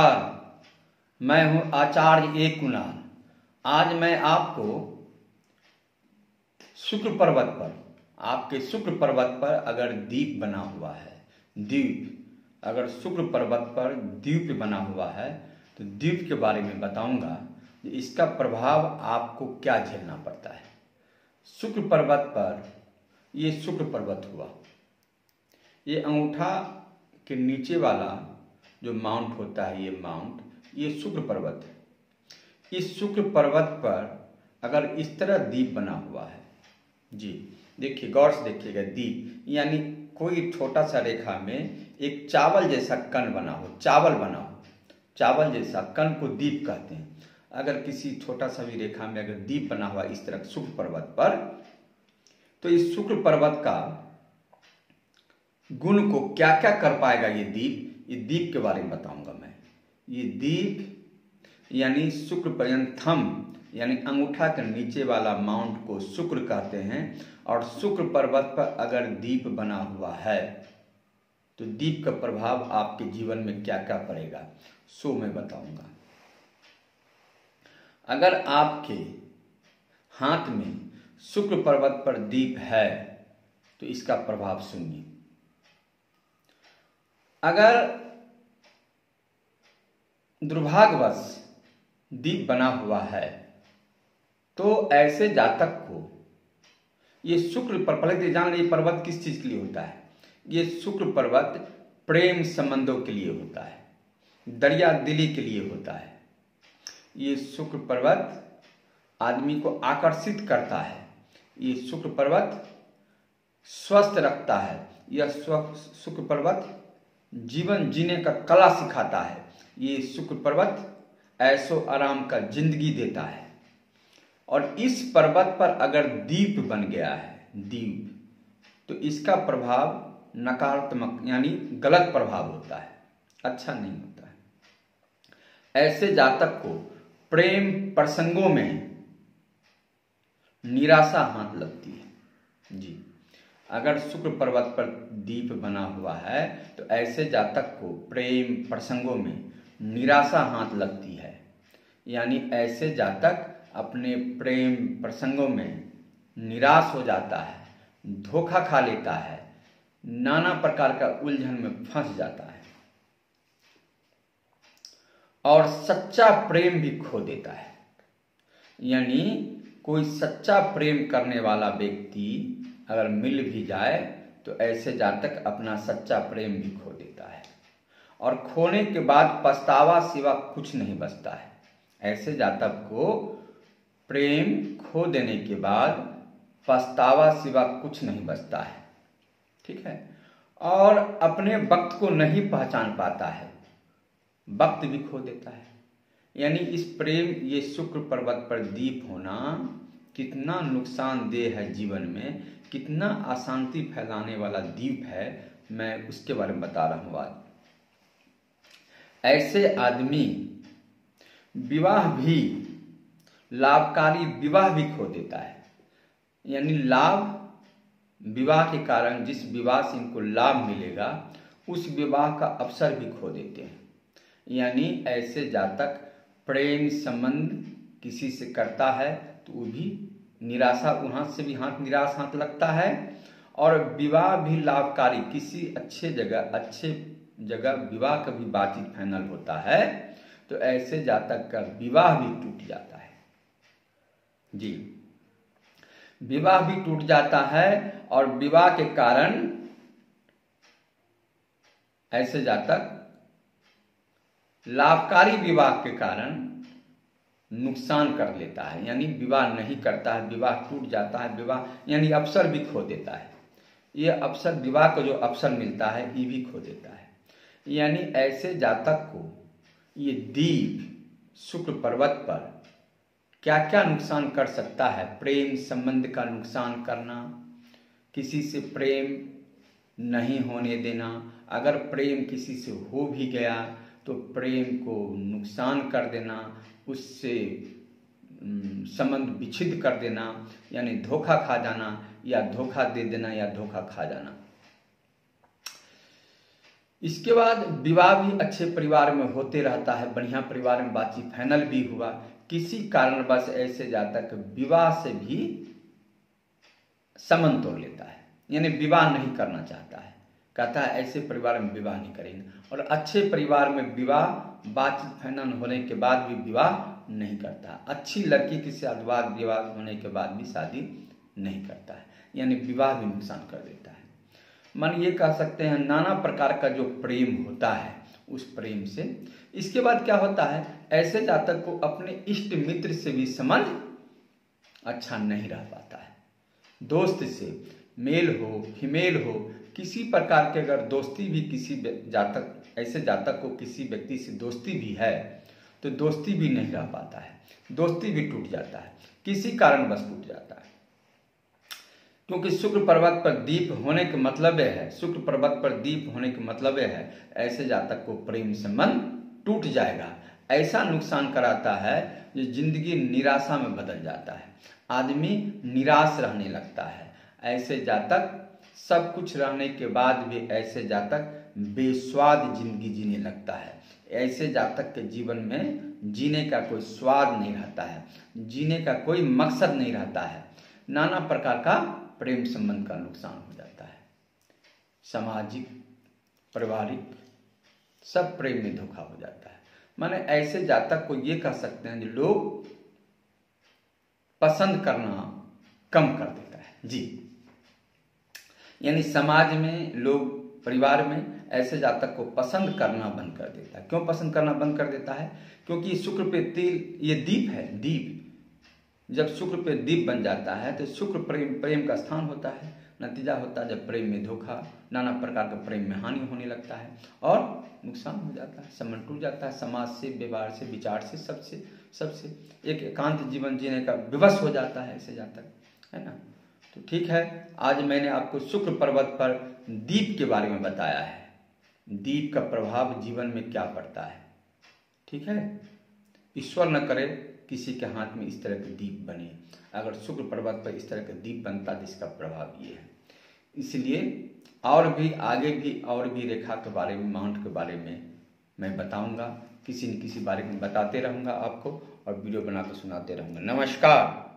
नमस्कार, मैं हूं आचार्य ए कुणाल। आज मैं आपको शुक्र पर्वत पर, आपके शुक्र पर्वत पर अगर द्वीप बना हुआ है, द्वीप अगर शुक्र पर्वत पर द्वीप बना हुआ है तो द्वीप के बारे में बताऊंगा कि इसका प्रभाव आपको क्या झेलना पड़ता है। शुक्र पर्वत पर, ये शुक्र पर्वत हुआ, ये अंगूठा के नीचे वाला जो माउंट होता है, ये माउंट, ये शुक्र पर्वत है। इस शुक्र पर्वत पर अगर इस तरह द्वीप बना हुआ है, जी देखिए, गौर से देखिएगा, द्वीप यानी कोई छोटा सा रेखा में एक चावल जैसा कण बना हो, चावल बना हो, चावल जैसा कण को द्वीप कहते हैं। अगर किसी छोटा सा भी रेखा में अगर द्वीप बना हुआ इस तरह शुक्र पर्वत पर, तो इस शुक्र पर्वत का गुण को क्या क्या कर पाएगा ये द्वीप, ये द्वीप के बारे में बताऊंगा मैं। ये द्वीप यानी शुक्र पर, थंब यानी अंगूठा के नीचे वाला माउंट को शुक्र कहते हैं। और शुक्र पर्वत पर अगर द्वीप बना हुआ है तो द्वीप का प्रभाव आपके जीवन में क्या क्या पड़ेगा, सो मैं बताऊंगा। अगर आपके हाथ में शुक्र पर्वत पर द्वीप है तो इसका प्रभाव सुनिए। अगर दुर्भाग्यवश द्वीप बना हुआ है तो ऐसे जातक को ये शुक्र पर, पहले जान लीजिए पर्वत किस चीज के लिए होता है। ये शुक्र पर्वत प्रेम संबंधों के लिए होता है, दरिया दिली के लिए होता है। ये शुक्र पर्वत आदमी को आकर्षित करता है। ये शुक्र पर्वत स्वस्थ रखता है। यह शुक्र पर्वत जीवन जीने का कला सिखाता है। ये शुक्र पर्वत ऐशो आराम का जिंदगी देता है। और इस पर्वत पर अगर द्वीप बन गया है, द्वीप, तो इसका प्रभाव नकारात्मक यानी गलत प्रभाव होता है, अच्छा नहीं होता है। ऐसे जातक को प्रेम प्रसंगों में निराशा हाथ लगती है। जी, अगर शुक्र पर्वत पर द्वीप बना हुआ है तो ऐसे जातक को प्रेम प्रसंगों में निराशा हाथ लगती है। यानी ऐसे जातक अपने प्रेम प्रसंगों में निराश हो जाता है, धोखा खा लेता है, नाना प्रकार का उलझन में फंस जाता है और सच्चा प्रेम भी खो देता है। यानी कोई सच्चा प्रेम करने वाला व्यक्ति अगर मिल भी जाए तो ऐसे जातक अपना सच्चा प्रेम भी खो देता है और खोने के बाद पछतावा सिवा कुछ नहीं बचता है। ऐसे जातक को प्रेम खो देने के बाद पछतावा सिवा कुछ नहीं बचता है, ठीक है। और अपने वक्त को नहीं पहचान पाता है, वक्त भी खो देता है। यानी इस प्रेम, ये शुक्र पर्वत पर द्वीप होना कितना नुकसानदेह है जीवन में, कितना अशांति फैलाने वाला द्वीप है, मैं उसके बारे में बता रहा हूँ आज। ऐसे आदमी विवाह भी, लाभकारी विवाह भी खो देता है। यानी लाभ, विवाह के कारण जिस विवाह से इनको लाभ मिलेगा उस विवाह का अवसर भी खो देते हैं। यानी ऐसे जातक प्रेम संबंध किसी से करता है तो वो भी निराशा, वहां से भी निराश हाथ लगता है। और विवाह भी लाभकारी, किसी अच्छे जगह विवाह का भी बातचीत फाइनल होता है तो ऐसे जातक का विवाह भी टूट जाता है। जी, विवाह भी टूट जाता है और विवाह के कारण ऐसे जातक लाभकारी विवाह के कारण नुकसान कर लेता है। यानी विवाह नहीं करता है, विवाह टूट जाता है, विवाह यानी अवसर भी खो देता है। ये अवसर, विवाह को जो अवसर मिलता है ये भी खो देता है। यानी ऐसे जातक को ये द्वीप शुक्र पर्वत पर क्या क्या नुकसान कर सकता है। प्रेम संबंध का नुकसान करना, किसी से प्रेम नहीं होने देना, अगर प्रेम किसी से हो भी गया तो प्रेम को नुकसान कर देना, उससे संबंध विच्छिन्न कर देना, यानी धोखा खा जाना या धोखा दे देना या धोखा खा जाना। इसके बाद विवाह भी अच्छे परिवार में होते रहता है, बढ़िया परिवार में बातचीत फाइनल भी हुआ। किसी कारणवश ऐसे जातक विवाह से भी संबंध तोड़ लेता है, यानी विवाह नहीं करना चाहता है, कहता है ऐसे परिवार में विवाह नहीं करेंगे। और अच्छे परिवार में विवाह बातचीत फाइनल होने के बाद भी विवाह नहीं करता, अच्छी लड़की के साथ वाद विवाद होने के बाद भी शादी नहीं करता है, यानी विवाह भी नुकसान कर देता है। मन ये कह सकते हैं नाना प्रकार का जो प्रेम होता है उस प्रेम से। इसके बाद क्या होता है, ऐसे जातक को अपने इष्ट मित्र से भी संबंध अच्छा नहीं रह पाता है। दोस्त से मेल हो फीमेल हो, किसी प्रकार के अगर दोस्ती भी किसी जातक, ऐसे जातक को किसी व्यक्ति से दोस्ती भी है तो दोस्ती भी नहीं रह पाता है, दोस्ती भी टूट जाता है, किसी कारणवश टूट जाता है। क्योंकि शुक्र पर्वत पर दीप होने के मतलब है, शुक्र पर्वत पर दीप होने के मतलब है ऐसे जातक को प्रेम संबंध टूट जाएगा। ऐसा नुकसान कराता है जो जिंदगी निराशा में बदल जाता है, आदमी निराश रहने लगता है। ऐसे जातक सब कुछ रहने के बाद भी ऐसे जातक बेस्वाद जिंदगी जीने लगता है। ऐसे जातक के जीवन में जीने का कोई स्वाद नहीं रहता है, जीने का कोई मकसद नहीं रहता है, नाना प्रकार का प्रेम संबंध का नुकसान हो जाता है। सामाजिक पारिवारिक सब प्रेम में धोखा हो जाता है। माने ऐसे जातक को ये कह सकते हैं जो लोग पसंद करना कम कर देता है जी, यानी समाज में लोग, परिवार में ऐसे जातक को पसंद करना बंद कर देता है। क्यों पसंद करना बंद कर देता है? क्योंकि शुक्र पे तिल, ये दीप है, दीप जब शुक्र पे दीप बन जाता है तो शुक्र प्रेम का स्थान होता है। नतीजा होता है जब प्रेम में धोखा, नाना प्रकार का प्रेम में हानि होने लगता है और नुकसान हो जाता है, संबंध टूट जाता है, समाज से, व्यवहार से, विचार से, सबसे एक एकांत जीवन जीने का विवश हो जाता है ऐसे जातक, है ना। तो ठीक है, आज मैंने आपको शुक्र पर्वत पर दीप के बारे में बताया है, दीप का प्रभाव जीवन में क्या पड़ता है। ठीक है, ईश्वर न करे किसी के हाथ में इस तरह के दीप बने। अगर शुक्र पर्वत पर इस तरह का दीप बनता तो इसका प्रभाव ये है। इसलिए और भी आगे भी और भी रेखा के बारे में, माउंट के बारे में मैं बताऊंगा, किसी न किसी बारे में बताते रहूंगा आपको और वीडियो बनाकर सुनाते रहूंगा। नमस्कार।